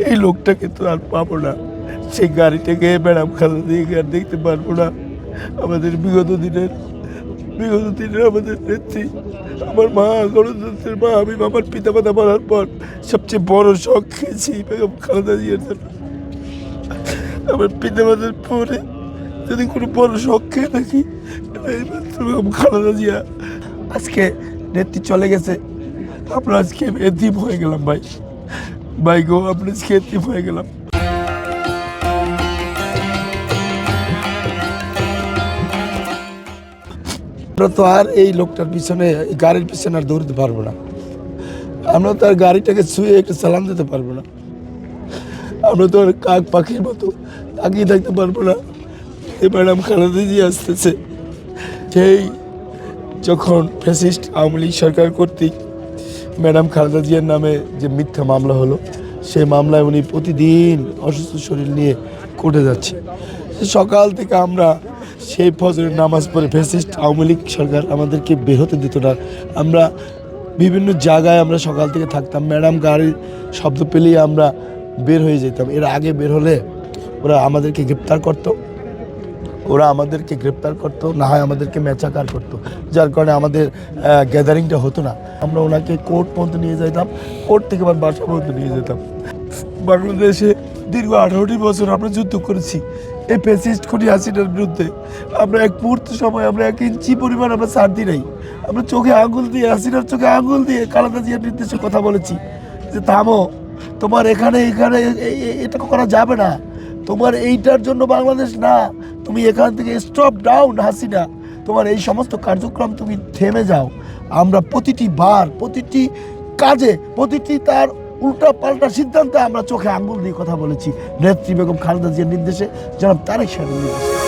এই লোকটাকে তো আর পাবো না। সেই গাড়িটাকে ম্যাডাম খালেদা জিয়াকে আর দেখতে পারবো না। আমাদের বিগত দিনের আমাদের নেত্রী, আমার মা, গণতন্ত্রের মা, আমি আমার পিতা মাতা মারার পর সবচেয়ে বড় শখ খেয়েছি বেগম খালেদা জিয়ার জন্য। আমার পিতা মাতার পরে যদি কোনো বড় শখ খেয়ে থাকি বেগম খালেদা জিয়া। আজকে নেত্রী চলে গেছে, আমরা আজকে এতিম হয়ে গেলাম ভাই। ভাই গো, আমরা আজকে এতিম হয়ে গেলাম। আমরা তো আর এই লোকটার পিছনে, গাড়ির পিছনে আর দৌড়তে পারবো না। আমরা তো আর গাড়িটাকে ছুঁয়ে একটু চালান দিতে পারবো না। আমরা তো আর কাক পাখির মতো তাকিয়ে থাকতে পারবো না। এই ম্যাডাম খালেদা জিয়া আসতেছে। সেই যখন ফ্যাসিস্ট আওয়ামী লীগ সরকার কর্তৃক ম্যাডাম খালেদা জিয়ার নামে যে মিথ্যা মামলা হলো, সেই মামলায় উনি প্রতিদিন অসুস্থ শরীর নিয়ে কোর্টে যাচ্ছে। সকাল থেকে আমরা সেই ফজরের নামাজ পড়ে, ফ্যাসিস্ট আওয়ামী লীগ সরকার আমাদেরকে বের হতে দিত না। আমরা বিভিন্ন জায়গায় আমরা সকাল থেকে থাকতাম। ম্যাডাম গাড়ির শব্দ পেলেই আমরা বের হয়ে যেতাম। এর আগে বের হলে ওরা আমাদেরকে গ্রেপ্তার করতো, না হয় আমাদেরকে মেচাকার করতো, যার কারণে আমাদের গ্যাদারিংটা হতো না। আমরা ওনাকে কোর্ট পর্যন্ত নিয়ে যেতাম, কোর্ট থেকে আবার বাসা পর্যন্ত নিয়ে যেতাম। বাংলাদেশে দীর্ঘ 18টি বছর আমরা যুদ্ধ করেছি এই ফ্যাসিস্ট খুনি হাসিনার বিরুদ্ধে। আমরা এক মুহূর্ত সময়, আমরা 1 ইঞ্চি পরিমাণ আমরা ছাড় দিই নাই। আমরা চোখে আঙুল দিয়ে, হাসিনার চোখে আঙুল দিয়ে খালেদা জিয়ার নির্দেশে কথা বলেছি যে থামো, তোমার এখানে এটা করা যাবে না, তোমার এইটার জন্য বাংলাদেশ না, তুমি এখান থেকে স্টপ ডাউন হাসিনা, তোমার এই সমস্ত কার্যক্রম তুমি থেমে যাও। আমরা প্রতিটি বার, প্রতিটি কাজে, প্রতিটি তার উল্টা পাল্টা সিদ্ধান্তে আমরা চোখে আঙুল দিয়ে কথা বলেছি নেত্রী বেগম খালেদা জিয়ার নির্দেশে, জনাব তারেক সাহেবের নির্দেশে।